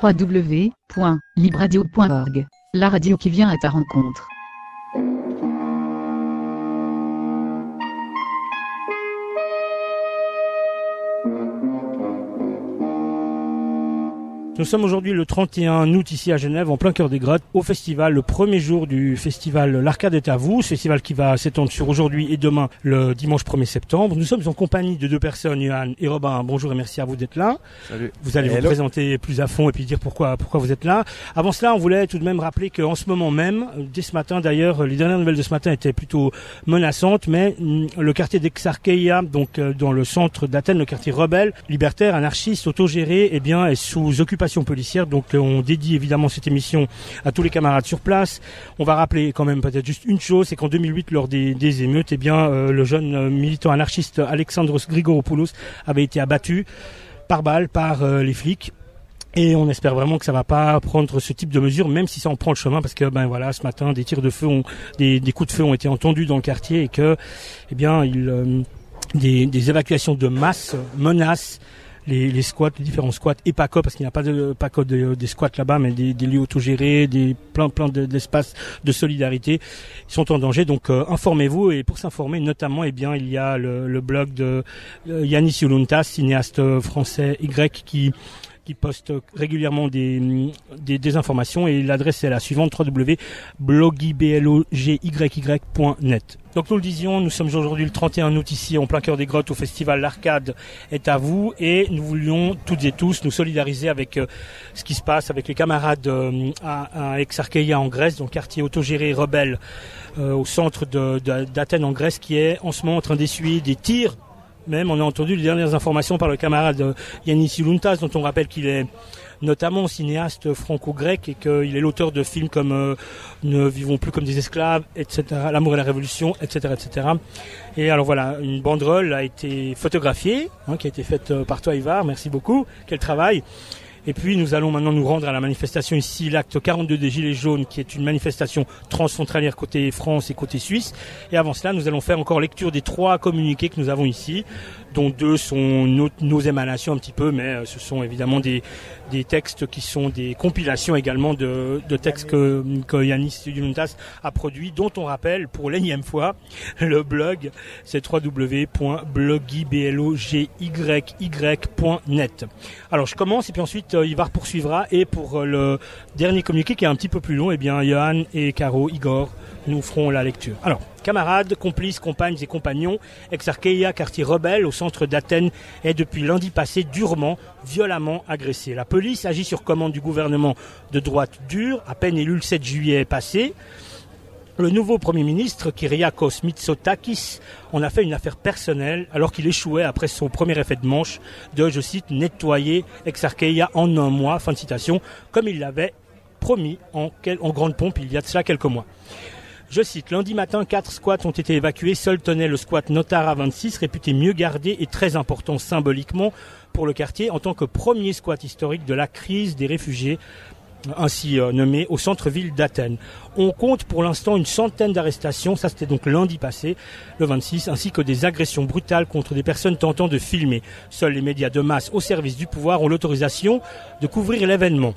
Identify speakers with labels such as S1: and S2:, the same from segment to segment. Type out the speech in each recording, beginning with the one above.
S1: www.libradio.org, la radio qui vient à ta rencontre.
S2: Nous sommes aujourd'hui le 31 août ici à Genève, en plein cœur des grottes, au festival, le premier jour du festival L'Arcade est à vous, ce festival qui va s'étendre sur aujourd'hui et demain, le dimanche 1er septembre. Nous sommes en compagnie de deux personnes, Johan et Robin. Bonjour et merci à vous d'être là.
S3: Salut.
S2: Vous allez vous présenter plus à fond et puis dire pourquoi vous êtes là. Avant cela, on voulait tout de même rappeler qu'en ce moment même, dès ce matin d'ailleurs, les dernières nouvelles de ce matin étaient plutôt menaçantes, mais le quartier d'Exarcheia, donc dans le centre d'Athènes, le quartier rebelle, libertaire, anarchiste, autogéré, eh bien, est sous occupation policière. Donc on dédie évidemment cette émission à tous les camarades sur place. On va rappeler quand même peut-être juste une chose, c'est qu'en 2008, lors des émeutes, eh bien le jeune militant anarchiste Alexandros Grigoropoulos avait été abattu par balle par les flics. Et on espère vraiment que ça va pas prendre ce type de mesures, même si ça en prend le chemin, parce que voilà, ce matin, des tirs de feu des coups de feu ont été entendus dans le quartier et que, eh bien, des évacuations de masse menacent les squats, les différents squats et PACO, parce qu'il n'y a pas de PACO des squats là-bas, mais des lieux autogérés, plein d'espaces de solidarité, ils sont en danger. Donc informez-vous, et pour s'informer notamment, eh bien il y a le blog de Yannis Youluntas, cinéaste français Y, qui poste régulièrement des informations, et l'adresse est la suivante: www.bloggyblogY.net. Donc nous le disions, nous sommes aujourd'hui le 31 août ici en plein cœur des grottes au festival L'Arcade est à vous, et nous voulions toutes et tous nous solidariser avec ce qui se passe avec les camarades à Exarcheia en Grèce, dans le quartier autogéré rebelle au centre d'Athènes en Grèce, qui est en ce moment en train d'essuyer des tirs. Même on a entendu les dernières informations par le camarade Yannis Youluntas, dont on rappelle qu'il est notamment cinéaste franco-grec et qu'il est l'auteur de films comme Ne vivons plus comme des esclaves, etc., L'amour et la révolution, etc., etc. Et alors voilà, une banderole a été photographiée, qui a été faite par toi, Ivar, merci beaucoup, quel travail. Et puis nous allons maintenant nous rendre à la manifestation ici, l'acte 42 des Gilets jaunes, qui est une manifestation transfrontalière côté France et côté Suisse. Et avant cela, nous allons faire encore lecture des 3 communiqués que nous avons ici, dont 2 sont nos émanations un petit peu, mais ce sont évidemment des textes qui sont des compilations également de textes que Yannis Youluntas a produits, dont on rappelle pour l'énième fois le blog, c'est www.bloggyblogY.net. Alors je commence et puis ensuite Ivar poursuivra, et pour le dernier communiqué qui est un petit peu plus long, eh bien Johan et Caro, Igor nous feront la lecture. Alors, camarades, complices, compagnes et compagnons, Exarcheia, quartier rebelle au centre d'Athènes, est depuis lundi passé durement, violemment agressé. La police agit sur commande du gouvernement de droite dure, à peine élu le 7 juillet passé. Le nouveau Premier ministre, Kyriakos Mitsotakis, en a fait une affaire personnelle alors qu'il échouait après son premier effet de manche de, je cite, nettoyer Exarcheia en un mois, fin de citation, comme il l'avait promis en grande pompe il y a de cela quelques mois. Je cite, lundi matin, 4 squats ont été évacués. Seul tenait le squat Notara 26, réputé mieux gardé et très important symboliquement pour le quartier en tant que premier squat historique de la crise des réfugiés, ainsi nommé, au centre-ville d'Athènes. On compte pour l'instant une centaine d'arrestations, ça c'était donc lundi passé, le 26, ainsi que des agressions brutales contre des personnes tentant de filmer. Seuls les médias de masse au service du pouvoir ont l'autorisation de couvrir l'événement.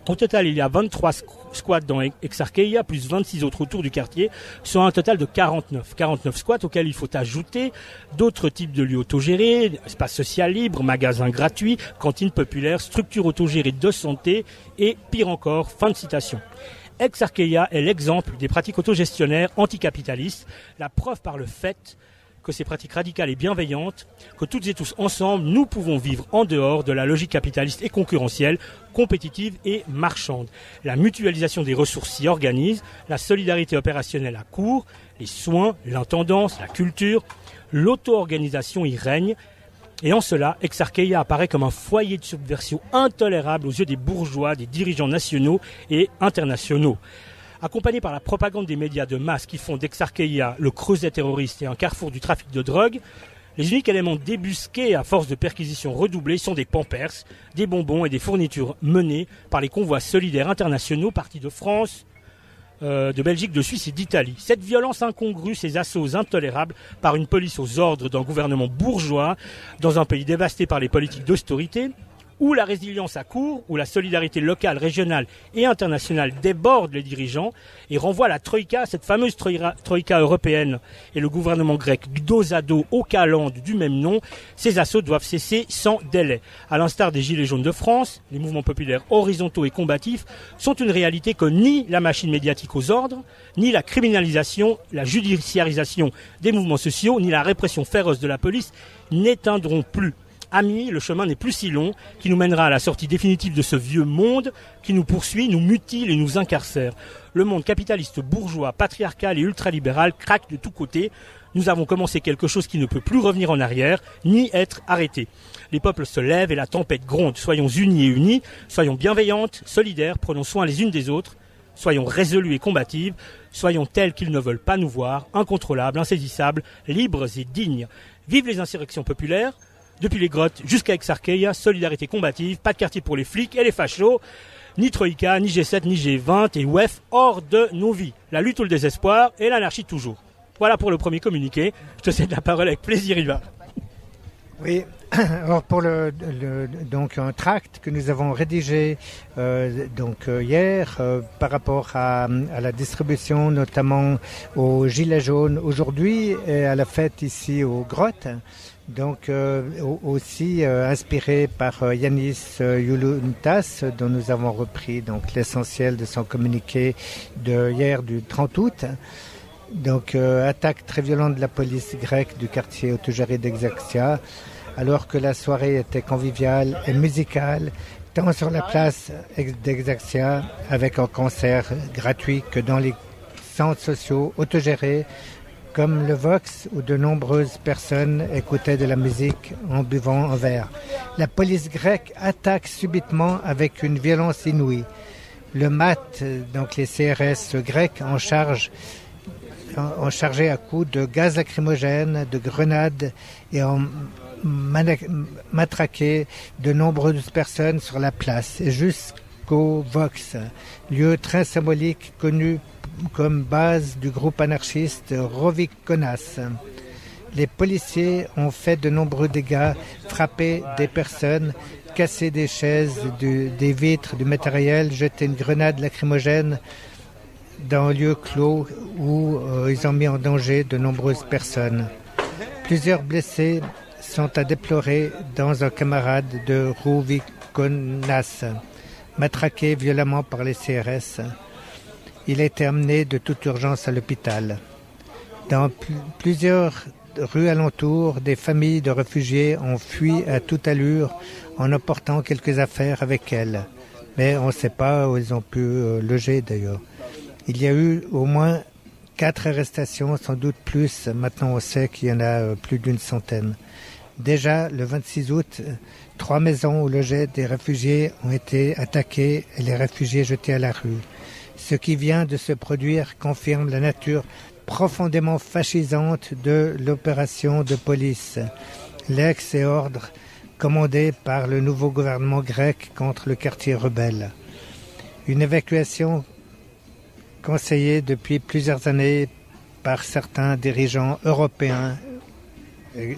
S2: Au total, il y a 23 squats dans Exarcheia, plus 26 autres autour du quartier, soit un total de 49. 49 squats auxquels il faut ajouter d'autres types de lieux autogérés, espaces sociaux libres, magasins gratuits, cantines populaires, structures autogérées de santé et, pire encore, fin de citation. Exarcheia est l'exemple des pratiques autogestionnaires anticapitalistes, la preuve par le fait que ces pratiques radicales et bienveillantes, que toutes et tous ensemble, nous pouvons vivre en dehors de la logique capitaliste et concurrentielle, compétitive et marchande. La mutualisation des ressources s'y organise, la solidarité opérationnelle accourt, les soins, l'intendance, la culture, l'auto-organisation y règne. Et en cela, Exarcheia apparaît comme un foyer de subversion intolérable aux yeux des bourgeois, des dirigeants nationaux et internationaux. Accompagné par la propagande des médias de masse qui font d'Exarcheia le creuset terroriste et un carrefour du trafic de drogue, les uniques éléments débusqués à force de perquisitions redoublées sont des pampers, des bonbons et des fournitures menées par les convois solidaires internationaux partis de France, de Belgique, de Suisse et d'Italie. Cette violence incongrue, ces assauts intolérables par une police aux ordres d'un gouvernement bourgeois dans un pays dévasté par les politiques d'austérité, où la résilience à court, où la solidarité locale, régionale et internationale déborde les dirigeants et renvoie la Troïka, cette fameuse Troïka européenne et le gouvernement grec dos à dos au Caland du même nom, ces assauts doivent cesser sans délai. À l'instar des Gilets jaunes de France, les mouvements populaires horizontaux et combatifs sont une réalité que ni la machine médiatique aux ordres, ni la criminalisation, la judiciarisation des mouvements sociaux, ni la répression féroce de la police n'éteindront plus. Amis, le chemin n'est plus si long, qui nous mènera à la sortie définitive de ce vieux monde qui nous poursuit, nous mutile et nous incarcère. Le monde capitaliste, bourgeois, patriarcal et ultralibéral craque de tous côtés. Nous avons commencé quelque chose qui ne peut plus revenir en arrière, ni être arrêté. Les peuples se lèvent et la tempête gronde. Soyons unis et unis, soyons bienveillantes, solidaires, prenons soin les unes des autres. Soyons résolus et combatives, soyons tels qu'ils ne veulent pas nous voir, incontrôlables, insaisissables, libres et dignes. Vive les insurrections populaires, depuis les grottes jusqu'à Exarcheia, solidarité combative, pas de quartier pour les flics et les fachos, ni Troïka, ni G7, ni G20 et WEF hors de nos vies. La lutte ou le désespoir et l'anarchie toujours. Voilà pour le premier communiqué. Je te cède la parole avec plaisir, Ivar.
S3: Oui, alors pour donc un tract que nous avons rédigé hier par rapport à la distribution, notamment aux Gilets jaunes aujourd'hui et à la fête ici aux grottes. Donc aussi inspiré par Yanis Youlountas, dont nous avons repris donc l'essentiel de son communiqué de hier du 30 août. Donc attaque très violente de la police grecque du quartier autogéré d'Exarchia, alors que la soirée était conviviale et musicale, tant sur la place d'Exarchia avec un concert gratuit que dans les centres sociaux autogérés comme le Vox, où de nombreuses personnes écoutaient de la musique en buvant un verre. La police grecque attaque subitement avec une violence inouïe. Le MAT, donc les CRS grecs, en chargé à coups de gaz lacrymogène, de grenades et ont matraqué de nombreuses personnes sur la place et jusqu'au Vox, lieu très symbolique connu comme base du groupe anarchiste Rovikonas. Les policiers ont fait de nombreux dégâts, frappé des personnes, cassé des chaises, des vitres, du matériel, jeté une grenade lacrymogène dans un lieu clos où ils ont mis en danger de nombreuses personnes. Plusieurs blessés sont à déplorer dans un camarade de Rovikonas, matraqué violemment par les CRS. Il a été amené de toute urgence à l'hôpital. Dans plusieurs rues alentours, des familles de réfugiés ont fui à toute allure en emportant quelques affaires avec elles. Mais on ne sait pas où ils ont pu loger d'ailleurs. Il y a eu au moins 4 arrestations, sans doute plus. Maintenant on sait qu'il y en a plus d'une centaine. Déjà le 26 août, 3 maisons où logeaient des réfugiés ont été attaquées et les réfugiés jetés à la rue. Ce qui vient de se produire confirme la nature profondément fascisante de l'opération de police, l'ex et ordre commandé par le nouveau gouvernement grec contre le quartier rebelle. Une évacuation conseillée depuis plusieurs années par certains dirigeants européens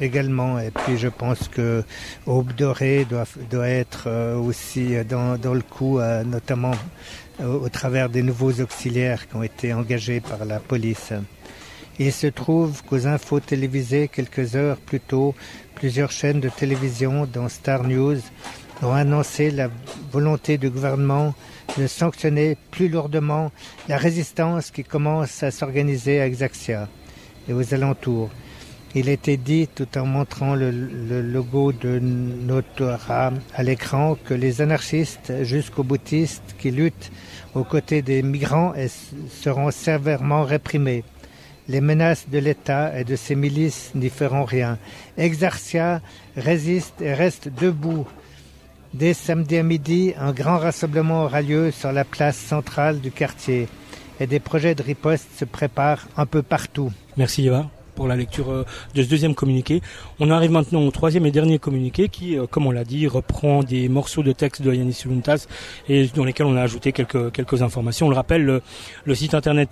S3: également. Et puis je pense que Aube Dorée doit être aussi dans le coup, notamment au travers des nouveaux auxiliaires qui ont été engagés par la police. Il se trouve qu'aux infos télévisées, quelques heures plus tôt, plusieurs chaînes de télévision, dont Star News, ont annoncé la volonté du gouvernement de sanctionner plus lourdement la résistance qui commence à s'organiser à Exarchia et aux alentours. Il était dit, tout en montrant le logo de Notora à l'écran, que les anarchistes jusqu'aux boutistes qui luttent aux côtés des migrants seront sévèrement réprimés. Les menaces de l'État et de ses milices n'y feront rien. Exarchia résiste et reste debout. Dès samedi à midi, un grand rassemblement aura lieu sur la place centrale du quartier et des projets de riposte se préparent un peu partout.
S2: Merci Eva. pour la lecture de ce deuxième communiqué. On arrive maintenant au troisième et dernier communiqué qui, comme on l'a dit, reprend des morceaux de texte de Yannis Yoluntas et dans lesquels on a ajouté quelques informations. On le rappelle, le site internet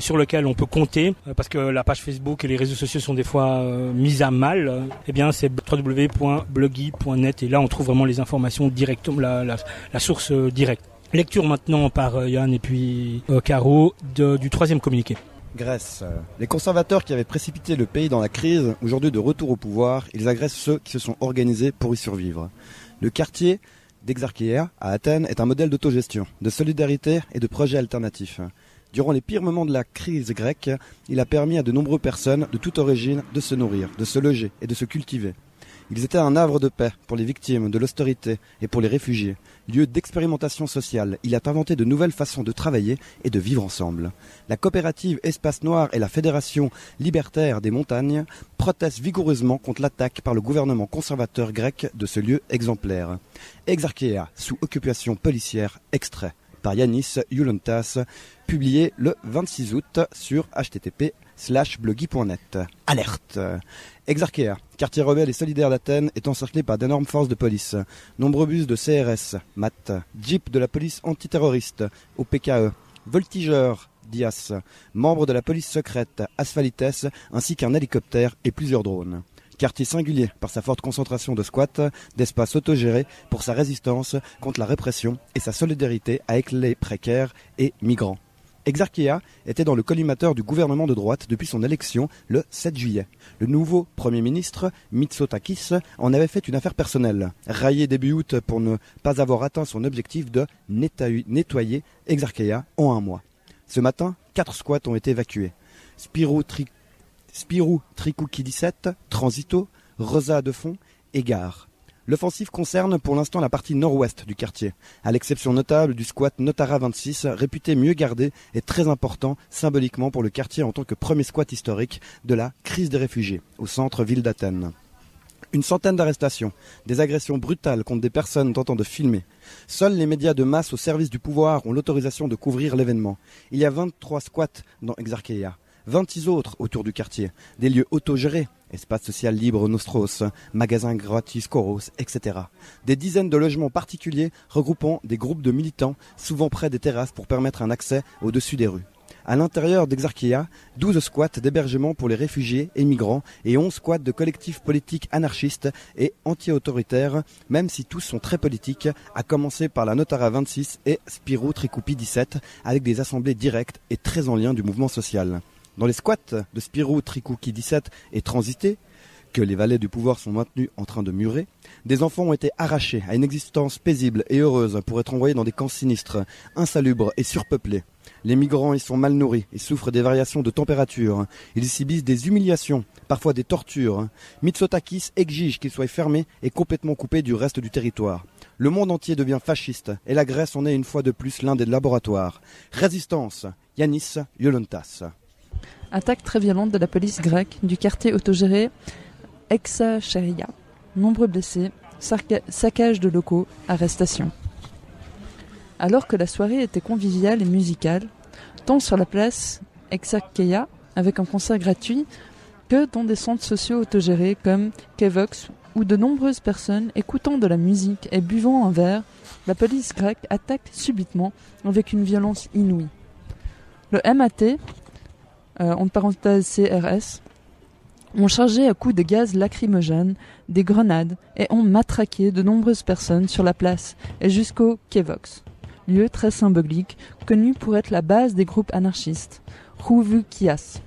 S2: sur lequel on peut compter, parce que la page Facebook et les réseaux sociaux sont des fois mis à mal, eh bien c'est www.bloggy.net et là on trouve vraiment les informations directement, la source directe. Lecture maintenant par Yann et puis Caro du troisième communiqué.
S4: Grèce. Les conservateurs qui avaient précipité le pays dans la crise, aujourd'hui de retour au pouvoir, ils agressent ceux qui se sont organisés pour y survivre. Le quartier d'Exarchéia à Athènes est un modèle d'autogestion, de solidarité et de projets alternatifs. Durant les pires moments de la crise grecque, il a permis à de nombreuses personnes de toute origine de se nourrir, de se loger et de se cultiver. Ils étaient un havre de paix pour les victimes de l'austérité et pour les réfugiés. Lieu d'expérimentation sociale, il a inventé de nouvelles façons de travailler et de vivre ensemble. La coopérative Espace Noir et la Fédération libertaire des montagnes protestent vigoureusement contre l'attaque par le gouvernement conservateur grec de ce lieu exemplaire. Exarchéia, sous occupation policière, extrait par Yannis Yoluntas, publié le 26 août sur http:/bloggy.net. Alerte. Exarchéia, quartier rebelle et solidaire d'Athènes, est encerclé par d'énormes forces de police. Nombreux bus de CRS, MAT, jeep de la police antiterroriste, OPKE, voltigeurs, DIAS, membres de la police secrète, Asphaltes, ainsi qu'un hélicoptère et plusieurs drones. Quartier singulier par sa forte concentration de squats, d'espaces autogérés pour sa résistance contre la répression et sa solidarité avec les précaires et migrants. Exarchéia était dans le collimateur du gouvernement de droite depuis son élection le 7 juillet. Le nouveau Premier ministre, Mitsotakis, en avait fait une affaire personnelle, raillé début août pour ne pas avoir atteint son objectif de nettoyer Exarchéia en un mois. Ce matin, 4 squats ont été évacués. Spirou Trikouki 17, Transito, Rosa de Fond et Gare. L'offensive concerne pour l'instant la partie nord-ouest du quartier, à l'exception notable du squat Notara 26, réputé mieux gardé et très important symboliquement pour le quartier en tant que premier squat historique de la crise des réfugiés, au centre-ville d'Athènes. Une centaine d'arrestations, des agressions brutales contre des personnes tentant de filmer. Seuls les médias de masse au service du pouvoir ont l'autorisation de couvrir l'événement. Il y a 23 squats dans Exarchéia, 26 autres autour du quartier, des lieux autogérés, espace social libre Nostros, magasins gratis Koros, etc. Des dizaines de logements particuliers regroupant des groupes de militants, souvent près des terrasses pour permettre un accès au-dessus des rues. À l'intérieur d'Exarchéia, 12 squats d'hébergement pour les réfugiés et migrants et 11 squats de collectifs politiques anarchistes et anti-autoritaires, même si tous sont très politiques, à commencer par la Notara 26 et Spirou Trikoupi 17, avec des assemblées directes et très en lien du mouvement social. Dans les squats de Spirou Trikouki 17 et Transité, que les valets du pouvoir sont maintenus en train de murer, des enfants ont été arrachés à une existence paisible et heureuse pour être envoyés dans des camps sinistres, insalubres et surpeuplés. Les migrants y sont mal nourris et souffrent des variations de température. Ils subissent des humiliations, parfois des tortures. Mitsotakis exige qu'ils soient fermés et complètement coupés du reste du territoire. Le monde entier devient fasciste et la Grèce en est une fois de plus l'un des laboratoires. Résistance, Yannis Yoluntas.
S5: Attaque très violente de la police grecque du quartier autogéré Exarchéia. Nombreux blessés, saccage de locaux, arrestation. Alors que la soirée était conviviale et musicale, tant sur la place Exarchéia, avec un concert gratuit, que dans des centres sociaux autogérés comme Kevox, où de nombreuses personnes écoutant de la musique et buvant un verre, la police grecque attaque subitement avec une violence inouïe. Le MAT, entre parenthèses CRS, ont chargé à coups de gaz lacrymogène, des grenades et ont matraqué de nombreuses personnes sur la place et jusqu'au Kevox, lieu très symbolique, connu pour être la base des groupes anarchistes, Rouvukias.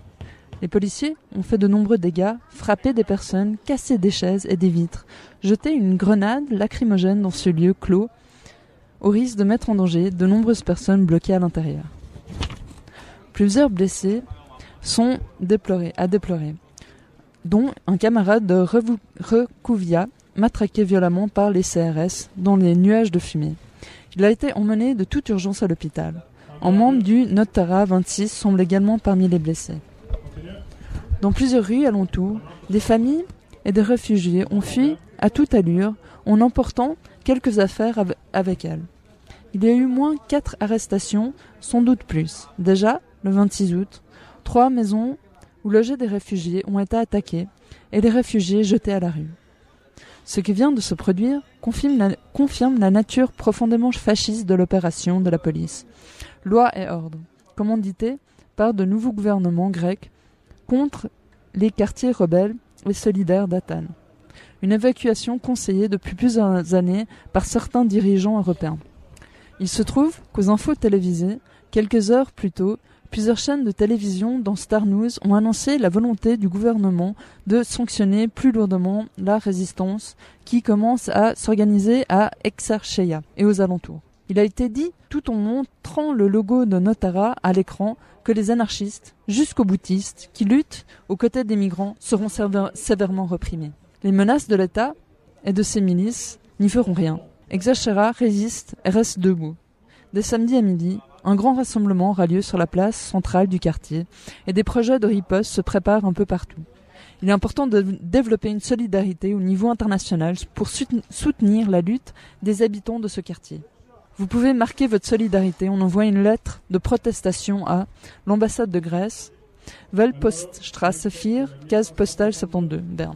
S5: Les policiers ont fait de nombreux dégâts, frappé des personnes, cassé des chaises et des vitres, jeté une grenade lacrymogène dans ce lieu clos, au risque de mettre en danger de nombreuses personnes bloquées à l'intérieur. Plusieurs blessés sont à déplorer, dont un camarade de Recouvia, matraqué violemment par les CRS dans les nuages de fumée. Il a été emmené de toute urgence à l'hôpital. Un membre du Notara 26 semble également parmi les blessés. Dans plusieurs rues alentour, des familles et des réfugiés ont fui à toute allure en emportant quelques affaires avec elles. Il y a eu moins 4 arrestations, sans doute plus. Déjà, le 26 août, 3 maisons où logeaient des réfugiés ont été attaqués et les réfugiés jetés à la rue. Ce qui vient de se produire confirme la nature profondément fasciste de l'opération de la police. Loi et ordre, commandité par de nouveaux gouvernements grecs contre les quartiers rebelles et solidaires d'Athènes. Une évacuation conseillée depuis plusieurs années par certains dirigeants européens. Il se trouve qu'aux infos télévisées, quelques heures plus tôt, plusieurs chaînes de télévision dans Star News ont annoncé la volonté du gouvernement de sanctionner plus lourdement la résistance qui commence à s'organiser à Exarcheia et aux alentours. Il a été dit, tout en montrant le logo de Notara à l'écran, que les anarchistes, jusqu'aux bouddhistes, qui luttent aux côtés des migrants, seront sévèrement reprimés. Les menaces de l'État et de ses milices n'y feront rien. Exarcheia résiste et reste debout. Dès samedi à midi, un grand rassemblement aura lieu sur la place centrale du quartier et des projets de riposte se préparent un peu partout. Il est important de développer une solidarité au niveau international pour soutenir la lutte des habitants de ce quartier. Vous pouvez marquer votre solidarité en envoyant une lettre de protestation à l'ambassade de Grèce, Waldpoststraße 4, case postale 72, Berne.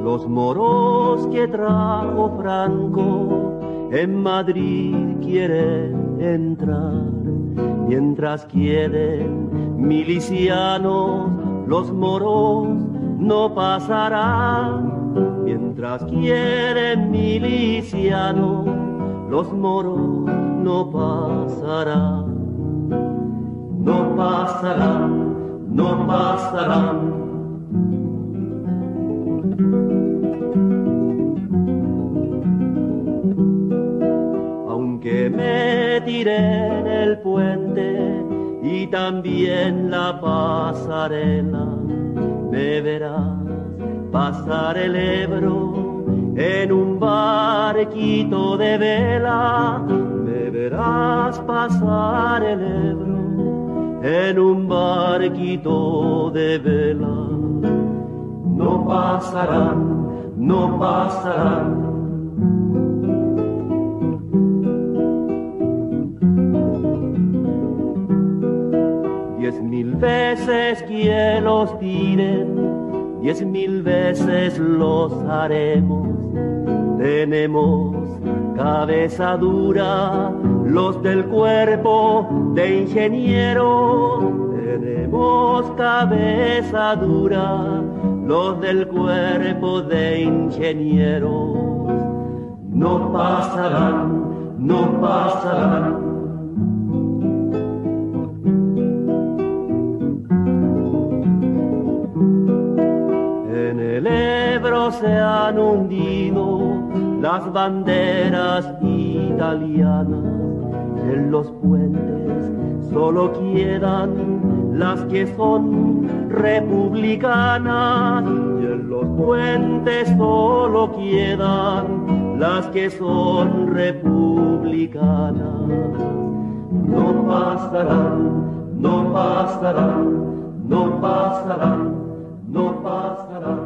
S6: Los moros que trajo Franco en Madrid quieren entrar, mientras quieren milicianos, los moros no pasarán. Mientras quieren milicianos, los moros no pasarán. No pasarán, no pasarán. Que me tiré en el puente y también la pasarela, me verás pasar el Ebro en un barquito de vela, me verás pasar el Ebro en un barquito de vela. No pasarán, no pasarán. 10,000 veces que los tiren, 10,000 veces los haremos. Tenemos cabeza dura, los del cuerpo de ingenieros. Tenemos cabeza dura, los del cuerpo de ingenieros. No pasarán, no pasarán. En el Ebro se han hundido las banderas italianas. En los puentes solo quedan las que son republicanas. Y en los puentes solo quedan las que son republicanas. No pasarán, no pasarán, no pasarán. No pasará.